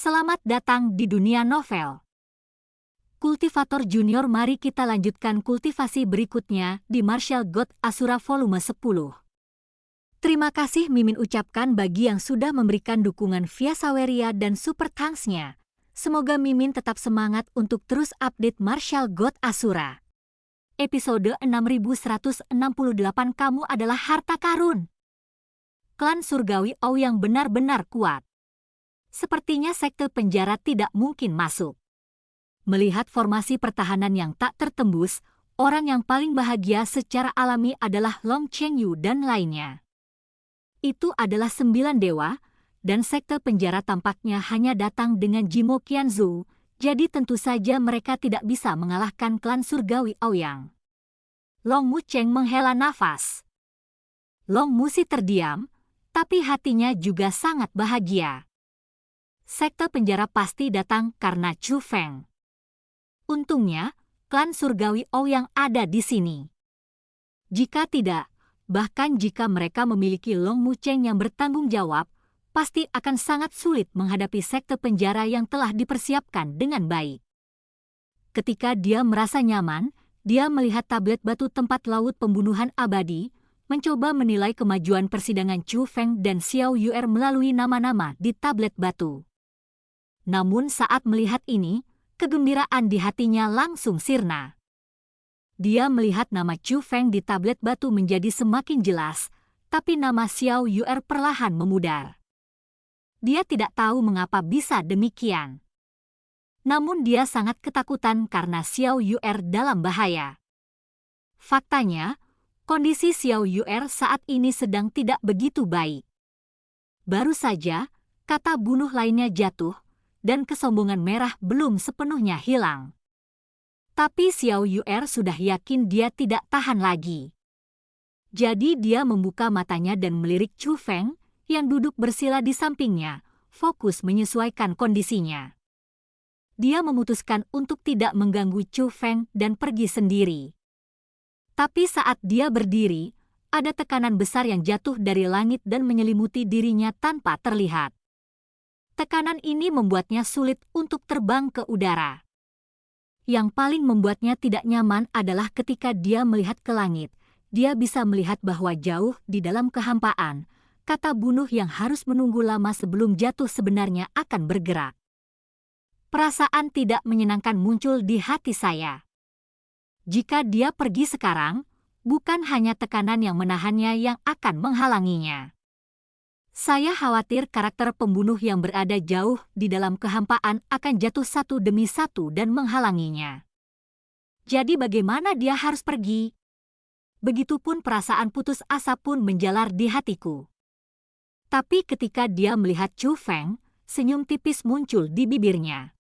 Selamat datang di dunia novel. Kultivator Junior, mari kita lanjutkan kultivasi berikutnya di Martial God Asura volume 10. Terima kasih Mimin ucapkan bagi yang sudah memberikan dukungan via Saweria dan Super Thanks-nya. Semoga Mimin tetap semangat untuk terus update Martial God Asura. Episode 6168, kamu adalah harta karun. Klan Surgawi Ou yang benar-benar kuat. Sepertinya sekte penjara tidak mungkin masuk. Melihat formasi pertahanan yang tak tertembus, orang yang paling bahagia secara alami adalah Long Chengyu dan lainnya. Itu adalah 9 dewa, dan sekte penjara tampaknya hanya datang dengan Jimo Qianzu, jadi tentu saja mereka tidak bisa mengalahkan klan Surgawi Aoyang. Long Mucheng menghela nafas. Long Musi terdiam, tapi hatinya juga sangat bahagia. Sekte penjara pasti datang karena Chu Feng. Untungnya, klan Surgawi Aoyang ada di sini. Jika tidak, bahkan jika mereka memiliki Long Mucheng yang bertanggung jawab, pasti akan sangat sulit menghadapi sekte penjara yang telah dipersiapkan dengan baik. Ketika dia merasa nyaman, dia melihat tablet batu tempat laut pembunuhan abadi, mencoba menilai kemajuan persidangan Chu Feng dan Xiao Yuer melalui nama-nama di tablet batu. Namun saat melihat ini, kegembiraan di hatinya langsung sirna. Dia melihat nama Chu Feng di tablet batu menjadi semakin jelas, tapi nama Xiao Yuer perlahan memudar. Dia tidak tahu mengapa bisa demikian. Namun dia sangat ketakutan karena Xiao Yuer dalam bahaya. Faktanya, kondisi Xiao Yuer saat ini sedang tidak begitu baik. Baru saja, kata bunuh lainnya jatuh, dan kesombongan merah belum sepenuhnya hilang. Tapi Xiao Yuer sudah yakin dia tidak tahan lagi. Jadi dia membuka matanya dan melirik Chu Feng, yang duduk bersila di sampingnya, fokus menyesuaikan kondisinya. Dia memutuskan untuk tidak mengganggu Chu Feng dan pergi sendiri. Tapi saat dia berdiri, ada tekanan besar yang jatuh dari langit dan menyelimuti dirinya tanpa terlihat. Tekanan ini membuatnya sulit untuk terbang ke udara. Yang paling membuatnya tidak nyaman adalah ketika dia melihat ke langit. Dia bisa melihat bahwa jauh di dalam kehampaan, kata bunuh yang harus menunggu lama sebelum jatuh sebenarnya akan bergerak. Perasaan tidak menyenangkan muncul di hati saya. Jika dia pergi sekarang, bukan hanya tekanan yang menahannya yang akan menghalanginya. Saya khawatir karakter pembunuh yang berada jauh di dalam kehampaan akan jatuh satu demi satu dan menghalanginya. Jadi bagaimana dia harus pergi? Begitupun perasaan putus asa pun menjalar di hatiku. Tapi ketika dia melihat Chu Feng, senyum tipis muncul di bibirnya.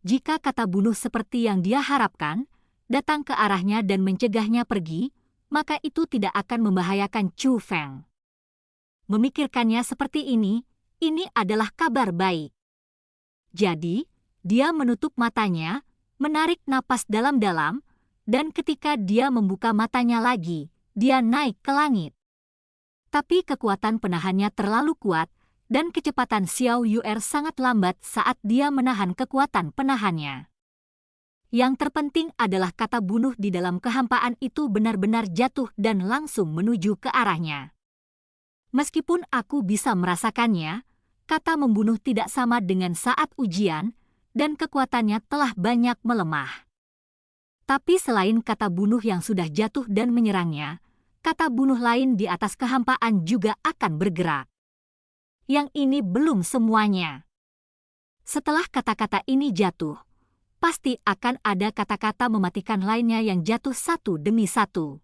Jika kata bunuh seperti yang dia harapkan, datang ke arahnya dan mencegahnya pergi, maka itu tidak akan membahayakan Chu Feng. Memikirkannya seperti ini adalah kabar baik. Jadi, dia menutup matanya, menarik napas dalam-dalam, dan ketika dia membuka matanya lagi, dia naik ke langit. Tapi kekuatan penahannya terlalu kuat, dan kecepatan Xiao Yuer sangat lambat saat dia menahan kekuatan penahannya. Yang terpenting adalah kata bunuh di dalam kehampaan itu benar-benar jatuh dan langsung menuju ke arahnya. Meskipun aku bisa merasakannya, kata membunuh tidak sama dengan saat ujian, dan kekuatannya telah banyak melemah. Tapi selain kata bunuh yang sudah jatuh dan menyerangnya, kata bunuh lain di atas kehampaan juga akan bergerak. Yang ini belum semuanya. Setelah kata-kata ini jatuh, pasti akan ada kata-kata mematikan lainnya yang jatuh satu demi satu.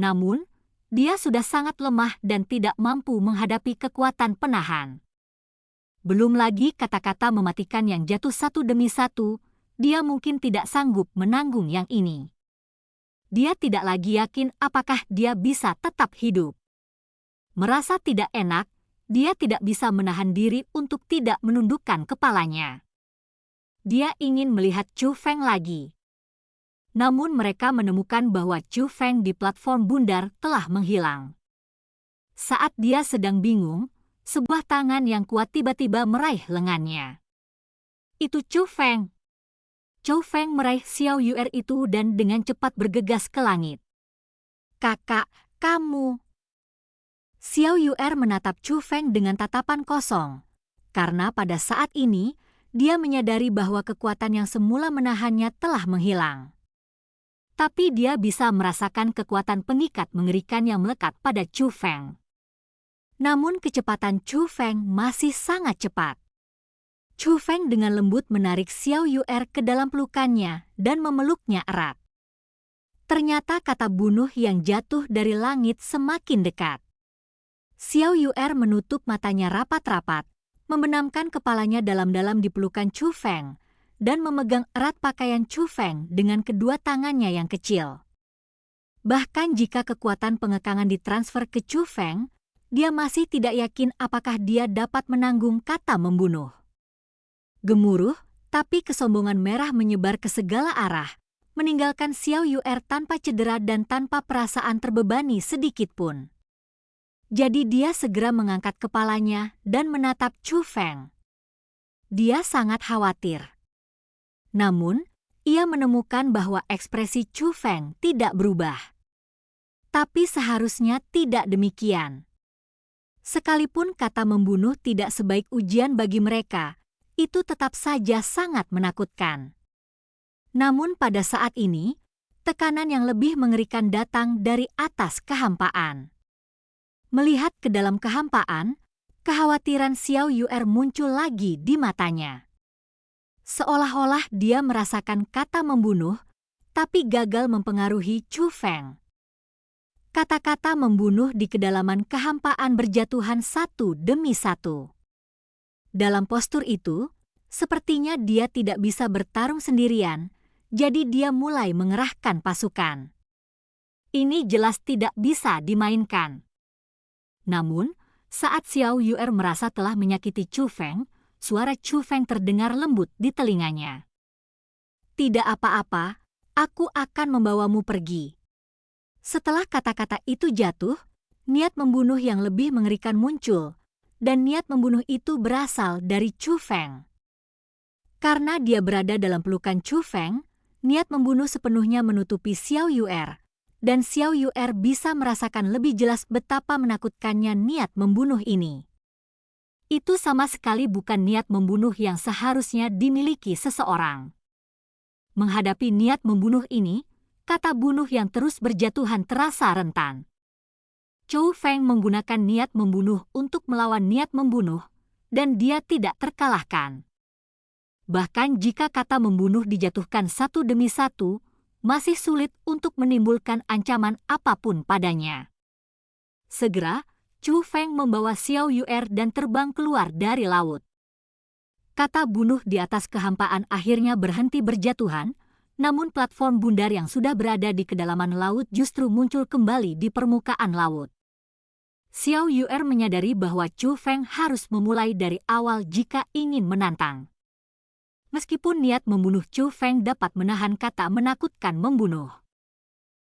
Namun, dia sudah sangat lemah dan tidak mampu menghadapi kekuatan penahan. Belum lagi kata-kata mematikan yang jatuh satu demi satu, dia mungkin tidak sanggup menanggung yang ini. Dia tidak lagi yakin apakah dia bisa tetap hidup. Merasa tidak enak, dia tidak bisa menahan diri untuk tidak menundukkan kepalanya. Dia ingin melihat Chu Feng lagi. Namun mereka menemukan bahwa Chu Feng di platform bundar telah menghilang. Saat dia sedang bingung, Sebuah tangan yang kuat tiba-tiba meraih lengannya. Itu Chu Feng. Chu Feng meraih Xiao Yu'er itu dan dengan cepat bergegas ke langit. Kakak, kamu. Xiao Yu'er menatap Chu Feng dengan tatapan kosong. Karena pada saat ini, dia menyadari bahwa kekuatan yang semula menahannya telah menghilang. Tapi dia bisa merasakan kekuatan pengikat mengerikan yang melekat pada Chu Feng. Namun kecepatan Chu Feng masih sangat cepat. Chu Feng dengan lembut menarik Xiao Yu'er ke dalam pelukannya dan memeluknya erat. Ternyata kata bunuh yang jatuh dari langit semakin dekat. Xiao Yu'er menutup matanya rapat-rapat, membenamkan kepalanya dalam-dalam di pelukan Chu Feng, dan memegang erat pakaian Chu Feng dengan kedua tangannya yang kecil. Bahkan jika kekuatan pengekangan ditransfer ke Chu Feng, dia masih tidak yakin apakah dia dapat menanggung kata membunuh. Gemuruh, tapi kesombongan merah menyebar ke segala arah, meninggalkan Xiao Yu'er tanpa cedera dan tanpa perasaan terbebani sedikit pun. Jadi dia segera mengangkat kepalanya dan menatap Chu Feng. Dia sangat khawatir. Namun, ia menemukan bahwa ekspresi Chu Feng tidak berubah. Tapi seharusnya tidak demikian. Sekalipun kata membunuh tidak sebaik ujian bagi mereka, itu tetap saja sangat menakutkan. Namun pada saat ini, tekanan yang lebih mengerikan datang dari atas kehampaan. Melihat ke dalam kehampaan, kekhawatiran Xiao Yu'er muncul lagi di matanya. Seolah-olah dia merasakan kata membunuh, tapi gagal mempengaruhi Chu Feng. Kata-kata membunuh di kedalaman kehampaan berjatuhan satu demi satu. Dalam postur itu, sepertinya dia tidak bisa bertarung sendirian, jadi dia mulai mengerahkan pasukan. Ini jelas tidak bisa dimainkan. Namun, saat Xiao Yu'er merasa telah menyakiti Chu Feng, suara Chu Feng terdengar lembut di telinganya. Tidak apa-apa, aku akan membawamu pergi. Setelah kata-kata itu jatuh, niat membunuh yang lebih mengerikan muncul, dan niat membunuh itu berasal dari Chu Feng. Karena dia berada dalam pelukan Chu Feng, niat membunuh sepenuhnya menutupi Xiao Yu'er, dan Xiao Yu'er bisa merasakan lebih jelas betapa menakutkannya niat membunuh ini. Itu sama sekali bukan niat membunuh yang seharusnya dimiliki seseorang. Menghadapi niat membunuh ini, kata bunuh yang terus berjatuhan terasa rentan. Chu Feng menggunakan niat membunuh untuk melawan niat membunuh, dan dia tidak terkalahkan. Bahkan jika kata membunuh dijatuhkan satu demi satu, masih sulit untuk menimbulkan ancaman apapun padanya. Segera, Chu Feng membawa Xiao Yu'er dan terbang keluar dari laut. Kata bunuh di atas kehampaan akhirnya berhenti berjatuhan, namun platform bundar yang sudah berada di kedalaman laut justru muncul kembali di permukaan laut. Xiao Yu'er menyadari bahwa Chu Feng harus memulai dari awal jika ingin menantang. Meskipun niat membunuh Chu Feng dapat menahan kata menakutkan membunuh.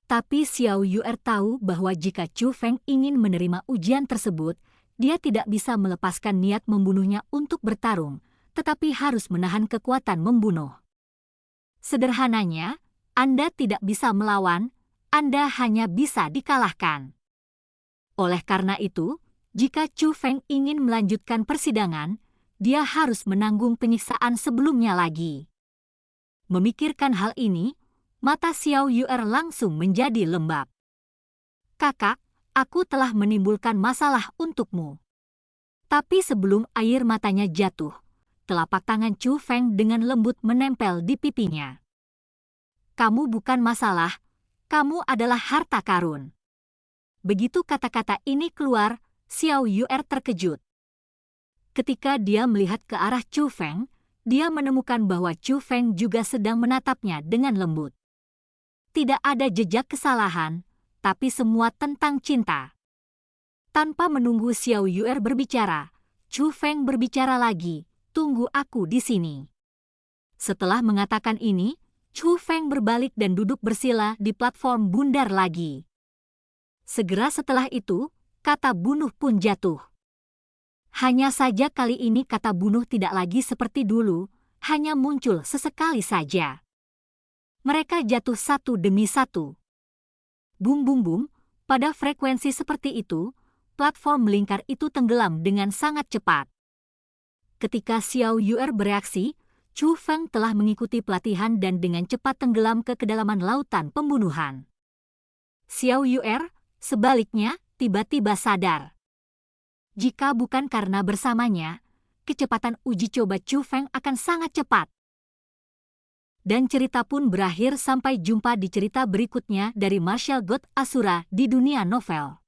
Tapi Xiao Yu'er tahu bahwa jika Chu Feng ingin menerima ujian tersebut, dia tidak bisa melepaskan niat membunuhnya untuk bertarung, tetapi harus menahan kekuatan membunuh. Sederhananya, Anda tidak bisa melawan, Anda hanya bisa dikalahkan. Oleh karena itu, jika Chu Feng ingin melanjutkan persidangan, dia harus menanggung penyiksaan sebelumnya lagi. Memikirkan hal ini, mata Xiao Yu'er langsung menjadi lembab. Kakak, aku telah menimbulkan masalah untukmu. Tapi sebelum air matanya jatuh, telapak tangan Chu Feng dengan lembut menempel di pipinya. Kamu bukan masalah, kamu adalah harta karun. Begitu kata-kata ini keluar, Xiao Yu'er terkejut. Ketika dia melihat ke arah Chu Feng, dia menemukan bahwa Chu Feng juga sedang menatapnya dengan lembut. Tidak ada jejak kesalahan, tapi semua tentang cinta. Tanpa menunggu Xiao Yu'er berbicara, Chu Feng berbicara lagi, tunggu aku di sini. Setelah mengatakan ini, Chu Feng berbalik dan duduk bersila di platform bundar lagi. Segera setelah itu, kata bunuh pun jatuh. Hanya saja kali ini kata bunuh tidak lagi seperti dulu, hanya muncul sesekali saja. Mereka jatuh satu demi satu. Bum bum bum, pada frekuensi seperti itu, platform melingkar itu tenggelam dengan sangat cepat. Ketika Xiao Yuer bereaksi, Chu Feng telah mengikuti pelatihan dan dengan cepat tenggelam ke kedalaman lautan pembunuhan. Xiao Yuer, sebaliknya, tiba-tiba sadar. Jika bukan karena bersamanya, kecepatan uji coba Chu Feng akan sangat cepat. Dan cerita pun berakhir. Sampai jumpa di cerita berikutnya dari Martial God Asura di dunia novel.